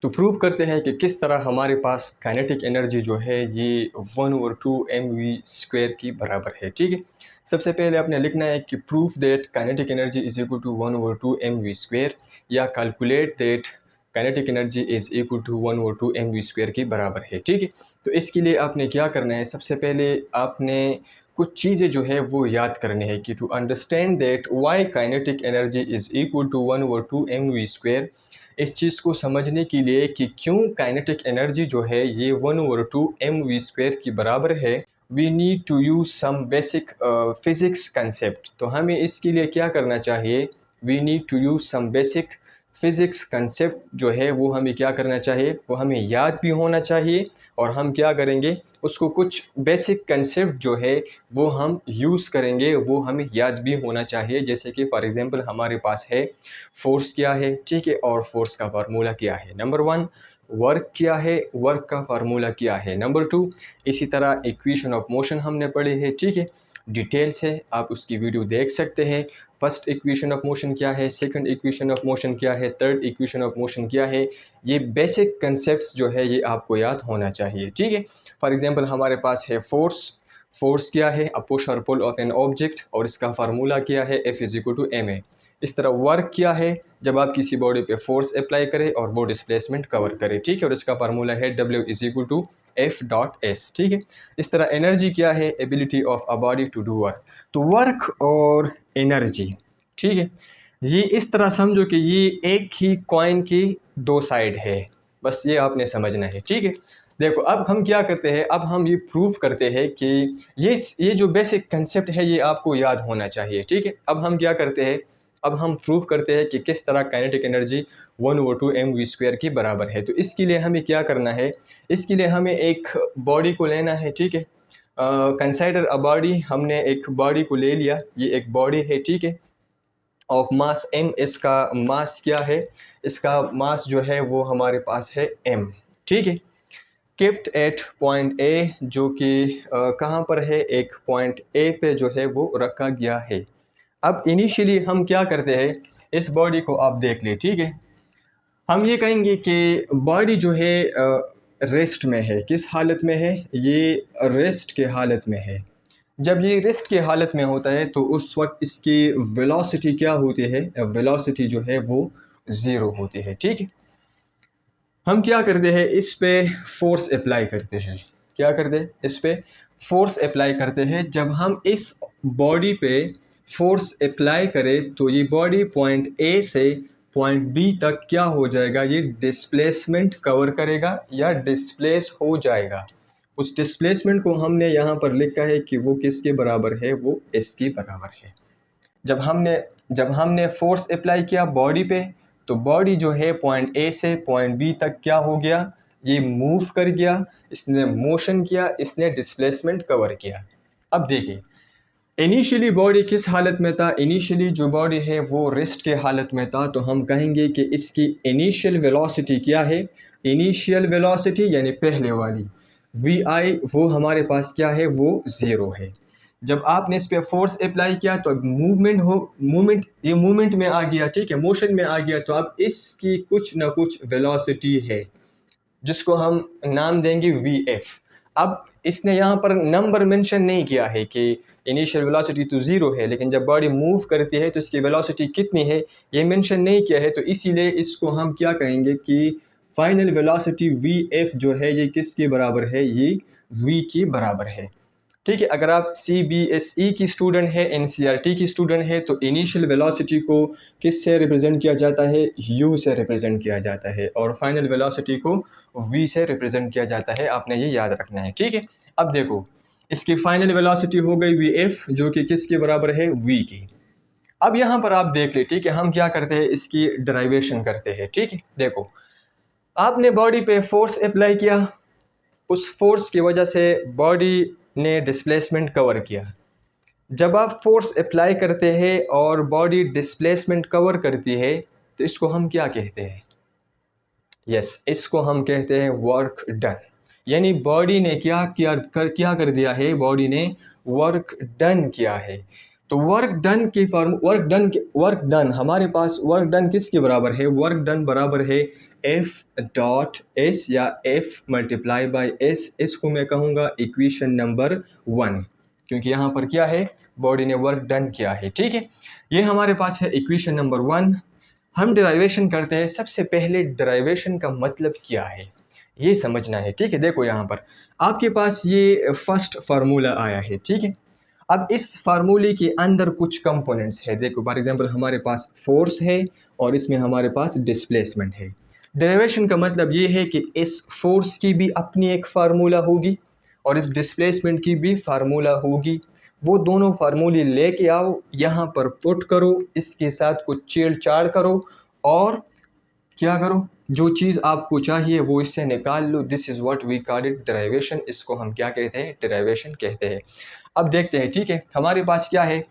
तो प्रूव करते हैं कि किस तरह हमारे पास काइनेटिक एनर्जी जो है ये 1/2 mv² की बराबर है। ठीक है, सबसे पहले आपने लिखना है कि proof that kinetic energy is equal to 1/2 mv² या calculate that kinetic energy is equal to 1/2 mv² की बराबर है। ठीक है, तो इसके लिए आपने क्या करना है, सबसे पहले आपने कुछ चीज़ें जो है वो याद करनी है कि to understand that why kinetic energy is equal to 1/2 mv²। इस चीज़ को समझने के लिए कि क्यों काइनेटिक एनर्जी जो है ये 1/2 mv² की बराबर है, we need to use some basic physics concept. तो हमें इसके लिए क्या करना चाहिए, we need to use some basic physics concept जो है वो हमें क्या करना चाहिए, वो हमें याद भी होना चाहिए। और हम क्या करेंगे, उसको कुछ बेसिक कंसेप्ट जो है वो हम यूज़ करेंगे, वो हमें याद भी होना चाहिए। जैसे कि फॉर एग्जांपल हमारे पास है फोर्स क्या है, ठीक है, और फोर्स का फार्मूला क्या है। नंबर 1 वर्क क्या है, वर्क का फार्मूला क्या है। नंबर 2 इसी तरह इक्वेशन ऑफ मोशन हमने पढ़े हैं, ठीक है, डिटेल से आप उसकी वीडियो देख सकते हैं। फर्स्ट इक्वेशन ऑफ मोशन क्या है, सेकंड इक्वेशन ऑफ मोशन क्या है, थर्ड इक्वेशन ऑफ मोशन क्या है। ये बेसिक कंसेप्ट्स जो है ये आपको याद होना चाहिए। ठीक है, फॉर एग्जांपल हमारे पास है फोर्स, फोर्स क्या है, अ पुश और पुल ऑफ एन ऑब्जेक्ट, और इसका फार्मूला क्या है, F is equal to ma। इस तरह वर्क क्या है, जब आप किसी बॉडी पे फोर्स अप्लाई करें और वो डिस्प्लेसमेंट कवर करे, ठीक है, और इसका फार्मूला है W is equal to F.s। ठीक है, इस तरह एनर्जी क्या है, ability of a body to do work. तो वर्क और एनर्जी, ठीक है, ये इस तरह समझो कि ये एक ही कॉइन की दो साइड है, बस ये आपने समझना है। ठीक है, देखो अब हम क्या करते हैं, अब हम ये प्रूव करते हैं कि ये जो बेसिक कंसेप्ट है ये आपको याद होना चाहिए। ठीक है, अब हम क्या करते हैं, अब हम प्रूव करते हैं कि किस तरह काइनेटिक एनर्जी 1/2 mv² की बराबर है। तो इसके लिए हमें क्या करना है, इसके लिए हमें एक बॉडी को लेना है। ठीक है, कंसाइडर अ बॉडी, हमने एक बॉडी को ले लिया, ये एक बॉडी है, ठीक है, ऑफ मास m। इसका मास क्या है, इसका मास जो है वो हमारे पास है m। ठीक है, केप्ट एट पॉइंट ए, जो कि कहाँ पर है, एक पॉइंट ए पे जो है वो रखा गया है। अब इनिशियली हम क्या करते हैं, इस बॉडी को आप देख ले, ठीक है, हम ये कहेंगे कि बॉडी जो है रेस्ट में है। किस हालत में है, ये रेस्ट के हालत में है। जब ये रेस्ट के हालत में होता है तो उस वक्त इसकी वेलोसिटी क्या होती है, वेलोसिटी जो है वो ज़ीरो होती है। ठीक है, हम क्या करते हैं, इस पे फोर्स अप्लाई करते हैं। क्या करते हैं, इस पे फोर्स अप्लाई करते हैं। जब हम इस बॉडी पे फोर्स अप्लाई करें तो ये बॉडी पॉइंट ए से पॉइंट बी तक क्या हो जाएगा, ये डिस्प्लेसमेंट कवर करेगा या डिस्प्लेस हो जाएगा। उस डिस्प्लेसमेंट को हमने यहाँ पर लिखा है कि वो किसके बराबर है, वो इसके बराबर है। जब हमने फोर्स अप्लाई किया बॉडी पे तो बॉडी जो है पॉइंट ए से पॉइंट बी तक क्या हो गया, ये मूव कर गया, इसने मोशन किया, इसने डिस्प्लेसमेंट कवर किया। अब देखिए इनिशियली बॉडी किस हालत में था, इनिशियली जो बॉडी है वो रेस्ट के हालत में था। तो हम कहेंगे कि इसकी इनिशियल वेलोसिटी क्या है, इनिशियल वेलोसिटी यानी पहले वाली vi, वो हमारे पास क्या है, वो ज़ीरो है। जब आपने इस पर फोर्स अप्लाई किया तो मूवमेंट ये मूवमेंट में आ गया, ठीक है, मोशन में आ गया। तो अब इसकी कुछ ना कुछ वेलोसिटी है जिसको हम नाम देंगे vf। अब इसने यहाँ पर नंबर मेंशन नहीं किया है कि इनिशियल वेलोसिटी तो ज़ीरो है, लेकिन जब बॉडी मूव करती है तो इसकी वेलोसिटी कितनी है ये मेंशन नहीं किया है। तो इसीलिए इसको हम क्या कहेंगे कि फाइनल वेलोसिटी vf जो है ये किसके बराबर है, ये v की बराबर है। ठीक है, अगर आप CBSE की स्टूडेंट है, NCERT की स्टूडेंट है, तो इनिशियल वेलोसिटी को किस से रिप्रेजेंट किया जाता है, u से रिप्रेजेंट किया जाता है, और फाइनल वेलोसिटी को v से रिप्रेजेंट किया जाता है। आपने ये याद रखना है। ठीक है, अब देखो इसकी फाइनल वेलोसिटी हो गई vf जो कि किसके बराबर है, v की। अब यहाँ पर आप देख ले, ठीक है, हम क्या करते हैं, इसकी डराइवेशन करते हैं। ठीक है, देखो आपने बॉडी पे फोर्स अप्लाई किया, उस फोर्स की वजह से बॉडी ने डिस्प्लेसमेंट कवर किया। जब आप फोर्स अप्लाई करते हैं और बॉडी डिस्प्लेसमेंट कवर करती है तो इसको हम क्या कहते हैं, इसको हम कहते हैं वर्क डन। यानी बॉडी ने क्या कर दिया है, बॉडी ने वर्क डन किया है। तो वर्क डन हमारे पास वर्क डन किसके बराबर है? वर्क डन बराबर है F डॉट एस या F मल्टीप्लाई बाई एस। इसको मैं कहूँगा इक्वेशन नंबर 1, क्योंकि यहाँ पर क्या है, बॉडी ने वर्क डन किया है। ठीक है, ये हमारे पास है इक्वेशन नंबर 1। हम डेराइवेशन करते हैं। सबसे पहले डेराइवेशन का मतलब क्या है ये समझना है। ठीक है, देखो यहाँ पर आपके पास ये फर्स्ट फार्मूला आया है। ठीक है, अब इस फार्मूले के अंदर कुछ कंपोनेंट्स है। देखो फॉर एग्जांपल हमारे पास फोर्स है और इसमें हमारे पास डिस्प्लेसमेंट है। डेरिवेशन का मतलब ये है कि इस फोर्स की भी अपनी एक फार्मूला होगी और इस डिस्प्लेसमेंट की भी फार्मूला होगी। वो दोनों फार्मूले लेके आओ, यहाँ पर पुट करो, इसके साथ कुछ छेड़छाड़ करो और क्या करो, जो चीज़ आपको चाहिए वो इससे निकाल लो। This is what we call it derivation. इसको हम क्या कहते हैं? डेरिवेशन कहते हैं। अब देखते हैं। ठीक है, हमारे पास क्या है?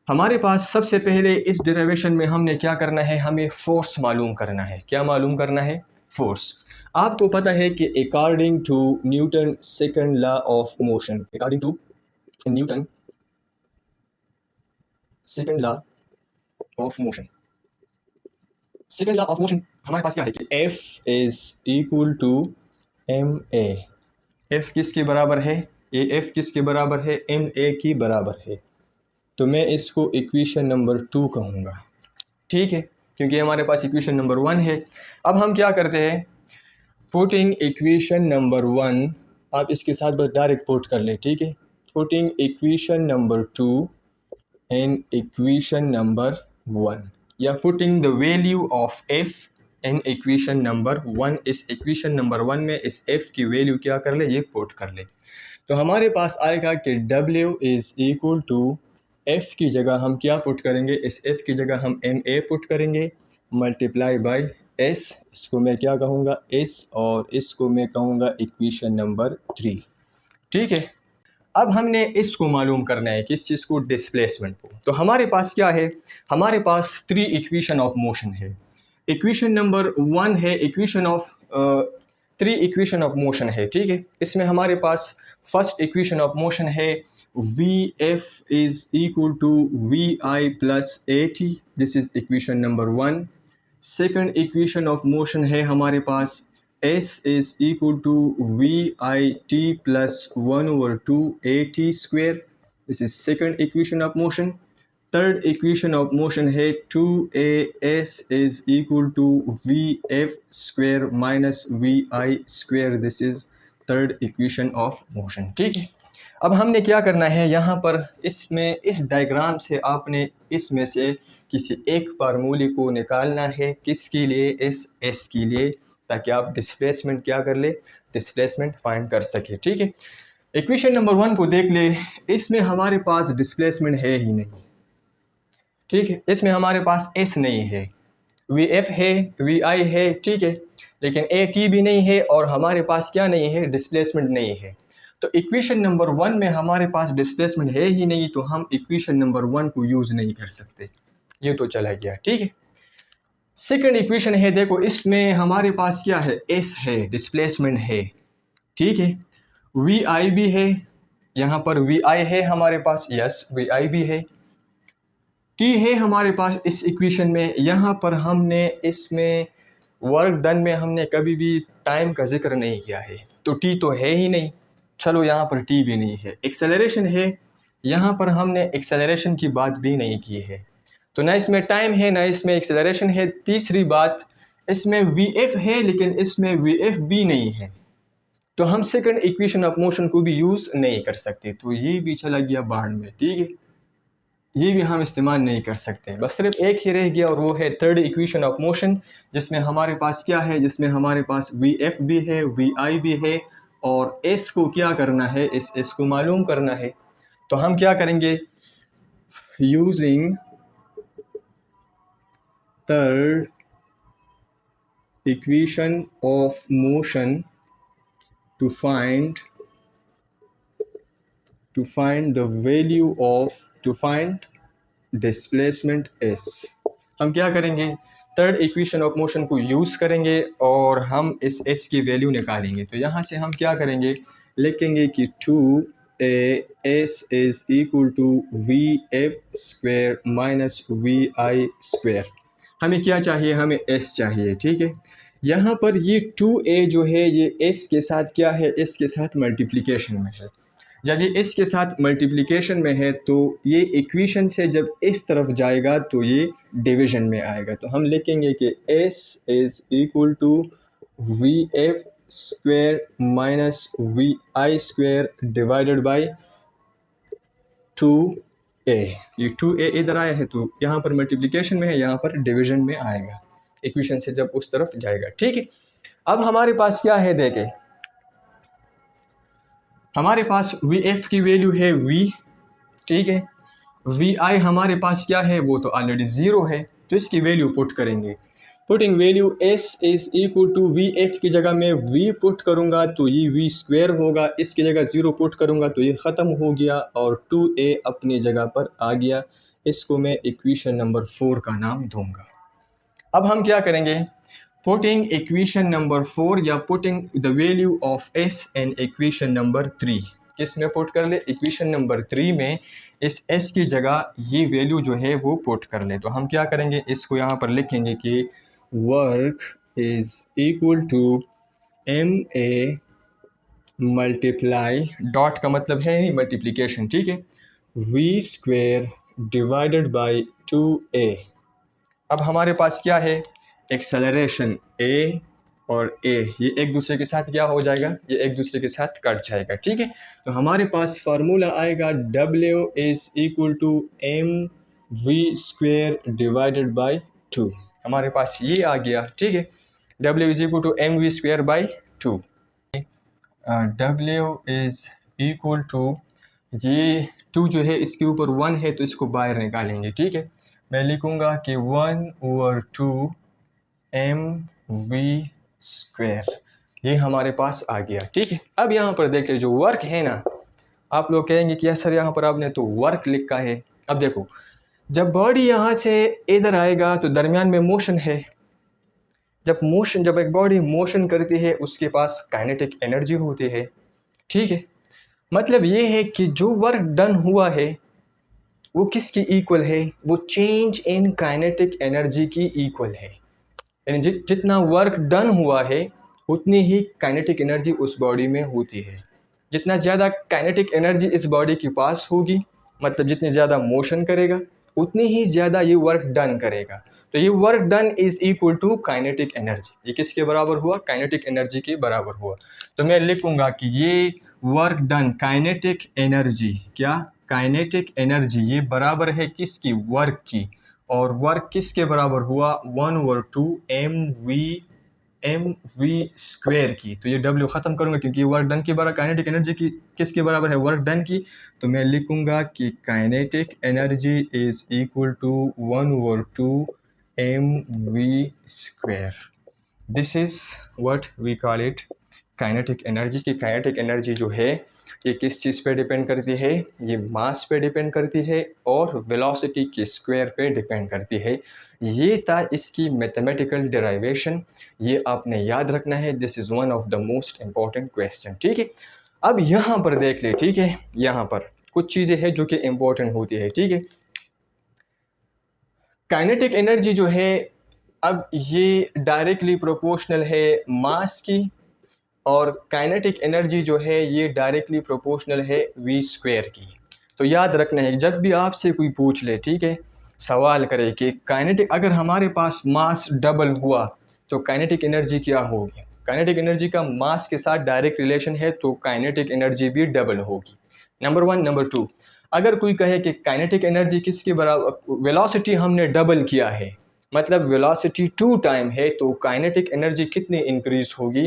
हमारे पास सबसे पहले इस डेरिवेशन में हमने क्या करना है? हमें फोर्स मालूम करना है। क्या मालूम करना है? फोर्स। आपको पता है कि according to Newton second law of motion, according to Newton second law of motion, second law of motion हमारे पास क्या है कि F is equal to ma। F किसके बराबर है? ये F किसके बराबर है? ma की बराबर है। तो मैं इसको इक्वेशन नंबर 2 कहूँगा। ठीक है, क्योंकि हमारे पास इक्वेशन नंबर 1 है। अब हम क्या करते हैं? पुटिंग इक्वेशन नंबर 1, आप इसके साथ बस डायरेक्ट पुट कर ले। ठीक है, putting equation number 2 and equation number 1, या putting the value of f in equation number 1। इस इक्वेशन नंबर 1 में इस f की वैल्यू क्या कर ले? ये पुट कर ले। तो हमारे पास आएगा कि W is equal to f की जगह हम क्या पुट करेंगे? इस f की जगह हम ma पुट करेंगे मल्टीप्लाई बाय s। इसको मैं क्या कहूँगा? s, और इसको मैं कहूँगा इक्वेशन नंबर 3। ठीक है, अब हमने इसको मालूम करना है, किस चीज़ को? डिस्प्लेसमेंट को। तो हमारे पास क्या है? हमारे पास 3 इक्वेशन ऑफ मोशन है। इक्वेशन नंबर 1 है equation of 3 equation of motion है। ठीक है, इसमें हमारे पास फर्स्ट इक्वेशन ऑफ मोशन है Vf is equal to Vi plus AT। This is equation number 1। Second equation of motion है हमारे पास S is equal to VIT plus 1 over 2 AT square. This is second equation of motion. Third equation of motion है 2AS is equal to VF square minus VI square. This is third equation of motion. ठीक है, अब हमने क्या करना है? यहाँ पर इसमें इस डायग्राम से आपने इसमें से किसी एक फार्मूले को निकालना है। किसके लिए? इस S के लिए, ताकि आप डिस्प्लेसमेंट क्या कर ले? डिस्प्लेसमेंट फाइंड कर सके। ठीक है, इक्वेशन नंबर 1 को देख ले। इसमें हमारे पास डिस्प्लेसमेंट है ही नहीं। ठीक है, इसमें हमारे पास S नहीं है, Vf है, Vi है। ठीक है, लेकिन AT भी नहीं है और हमारे पास क्या नहीं है? डिस्प्लेसमेंट नहीं है। तो इक्वेशन नंबर 1 में हमारे पास डिस्प्लेसमेंट है ही नहीं, तो हम इक्वेशन नंबर 1 को यूज़ नहीं कर सकते। ये तो चला गया। ठीक है, सेकंड इक्वेशन है, देखो इसमें हमारे पास क्या है? S है, डिस्प्लेसमेंट है। ठीक है, Vi भी है, यहाँ पर Vi है हमारे पास, यस Vi भी है। T है हमारे पास इस इक्वेशन में। यहाँ पर हमने इसमें वर्क डन में हमने कभी भी टाइम का जिक्र नहीं किया है, तो T तो है ही नहीं। चलो यहाँ पर T भी नहीं है। एक्सेलरेशन है, यहाँ पर हमने एक्सेलरेशन की बात भी नहीं की है, तो ना इसमें टाइम है ना इसमें एक्सेलरेशन है। तीसरी बात, इसमें Vf है लेकिन इसमें Vf भी नहीं है, तो हम सेकंड इक्वेशन ऑफ मोशन को भी यूज़ नहीं कर सकते। तो ये भी चला गया बाहर में। ठीक है, ये भी हम इस्तेमाल नहीं कर सकते। बस सिर्फ एक ही रह गया और वो है थर्ड इक्वेशन ऑफ मोशन, जिसमें हमारे पास क्या है? जिसमें हमारे पास Vf भी है, Vi भी है, और S को क्या करना है? इस S को मालूम करना है। तो हम क्या करेंगे? Using third equation of motion to find the value of displacement S। हम क्या करेंगे? थर्ड इक्वेशन ऑफ मोशन को यूज़ करेंगे और हम इस S की वैल्यू निकालेंगे। तो यहाँ से हम क्या करेंगे? लिखेंगे कि 2 a s is equal to v f square minus v i square. हमें क्या चाहिए? हमें एस चाहिए, ठीक है। यहाँ पर ये 2a जो है ये s के साथ क्या है? s के साथ मल्टीप्लिकेशन में है। जब ये s के साथ मल्टीप्लिकेशन में है तो ये इक्वेशन से जब इस तरफ जाएगा तो ये डिवीजन में आएगा। तो हम लिखेंगे कि s is equal to v f square minus v i square divided by 2a। ये 2a इधर आया है तो यहाँ पर मल्टीप्लिकेशन में है, यहाँ पर डिवीजन में आएगा इक्वेशन से जब उस तरफ जाएगा, ठीक है। अब हमारे पास क्या है? देखें, हमारे पास वी एफ की वैल्यू है v, ठीक है। वी आई हमारे पास क्या है? वो तो ऑलरेडी 0 है, तो इसकी वैल्यू पुट करेंगे। Putting value s is equal to v f की जगह मैं v पुट करूँगा तो ये v स्क्वेयर होगा, इसकी जगह 0 पुट करूँगा तो ये ख़त्म हो गया और 2a अपनी जगह पर आ गया। इसको मैं इक्वेशन नंबर 4 का नाम दूंगा। अब हम क्या करेंगे? पुटिंग इक्वेशन नंबर 4 या putting the value of s in equation number 3। किस में पुट कर ले? इक्वेशन नंबर 3 में इस s की जगह ये वैल्यू जो है वो पुट कर ले। तो हम क्या करेंगे? इसको यहाँ पर लिखेंगे कि work is equal to m a multiply, dot का मतलब है मल्टीप्लिकेशन, ठीक है, we square divided by 2a। अब हमारे पास क्या है? एक्सेलरेशन a और a ये एक दूसरे के साथ क्या हो जाएगा? ये एक दूसरे के साथ कट जाएगा, ठीक है। तो हमारे पास फार्मूला आएगा w is equal to m v square divided by 2। हमारे पास ये आ गया, ठीक है। w is equal to m v square by 2। w is equal to ये 2 जो है इसके ऊपर 1 है तो इसको बाहर निकालेंगे, ठीक है। मैं लिखूँगा कि 1/2 एम वी स्क्वेयर, ये हमारे पास आ गया, ठीक है। अब यहाँ पर देख लीजिए जो वर्क है ना, आप लोग कहेंगे कि सर यहाँ पर आपने तो वर्क लिखा है। अब देखो, जब बॉडी यहाँ से इधर आएगा तो दरमियान में मोशन है। जब एक बॉडी मोशन करती है उसके पास काइनेटिक एनर्जी होती है, ठीक है। मतलब ये है कि जो वर्क डन हुआ है वो किसकी इक्वल है? वो चेंज इन काइनेटिक एनर्जी की इक्वल है। यानी जितना वर्क डन हुआ है उतनी ही काइनेटिक एनर्जी उस बॉडी में होती है। जितना ज़्यादा काइनेटिक एनर्जी इस बॉडी के पास होगी, मतलब जितनी ज़्यादा मोशन करेगा उतनी ही ज़्यादा ये वर्क डन करेगा। तो ये work done is equal to kinetic energy. ये किसके बराबर हुआ? काइनेटिक एनर्जी के बराबर हुआ। तो मैं लिखूँगा कि ये वर्क डन काइनेटिक एनर्जी, क्या? काइनेटिक एनर्जी ये बराबर है किसकी? वर्क की। और वर्क किसके बराबर हुआ? 1/2 एम वी स्क्वेयर की। तो ये W ख़त्म करूँगा क्योंकि ये वर्क डन के बराबर, काइनेटिक एनर्जी की किसके बराबर है? वर्क डन की। तो मैं लिखूँगा कि kinetic energy is equal to 1/2 m v square. This is what we call it kinetic energy. की काइनेटिक एनर्जी जो है ये किस चीज़ पे डिपेंड करती है? ये मास पे डिपेंड करती है और वेलोसिटी के स्क्वायर पे डिपेंड करती है। ये था इसकी मैथमेटिकल डेरिवेशन, ये आपने याद रखना है। This is one of the most important question, ठीक है। अब यहाँ पर देख ले, ठीक है, यहाँ पर कुछ चीज़ें हैं जो कि इम्पोर्टेंट होती है, ठीक है। काइनेटिक एनर्जी जो है अब ये डायरेक्टली प्रोपोर्शनल है मास की, और काइनेटिक एनर्जी जो है ये डायरेक्टली प्रोपोर्शनल है वी स्क्वायर की। तो याद रखना है जब भी आपसे कोई पूछ ले, ठीक है, सवाल करे कि काइनेटिक, अगर हमारे पास मास डबल हुआ तो काइनेटिक एनर्जी क्या होगी? काइनेटिक एनर्जी का मास के साथ डायरेक्ट रिलेशन है, तो काइनेटिक एनर्जी भी डबल होगी। नंबर 1। नंबर 2, अगर कोई कहे कि काइनेटिक एनर्जी किसके बराबर, वेलोसिटी हमने डबल किया है, मतलब वेलोसिटी 2 टाइम है, तो काइनेटिक एनर्जी कितनी इंक्रीज होगी?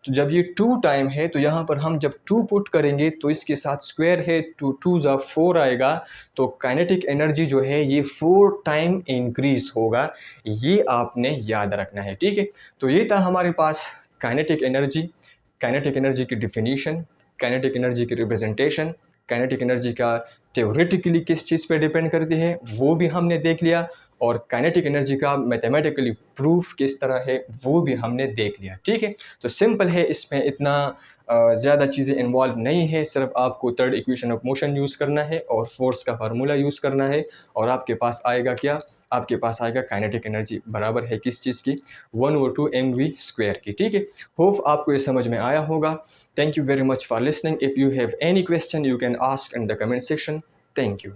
तो जब ये 2 टाइम है तो यहाँ पर हम जब 2 पुट करेंगे तो इसके साथ स्क्वायर है, 2 2 ज़ा 4 आएगा, तो काइनेटिक एनर्जी जो है ये 4 टाइम इंक्रीज होगा। ये आपने याद रखना है, ठीक है। तो ये था हमारे पास काइनेटिक एनर्जी की डिफिनीशन, काइनेटिक एनर्जी की रिप्रेजेंटेशन, काइनेटिक एनर्जी का थ्योरेटिकली किस चीज़ पे डिपेंड करती है वो भी हमने देख लिया, और काइनेटिक एनर्जी का मैथमेटिकली प्रूफ किस तरह है वो भी हमने देख लिया। ठीक है, तो सिंपल है, इसमें इतना ज़्यादा चीज़ें इन्वॉल्व नहीं है, सिर्फ आपको third equation of motion use करना है और फोर्स का फार्मूला यूज़ करना है और आपके पास आएगा क्या, आपके पास आएगा काइनेटिक एनर्जी बराबर है किस चीज़ की, 1/2 mv² की। ठीक है, होप आपको ये समझ में आया होगा। Thank you very much for listening. If you have any question you can ask in the comment section. Thank you.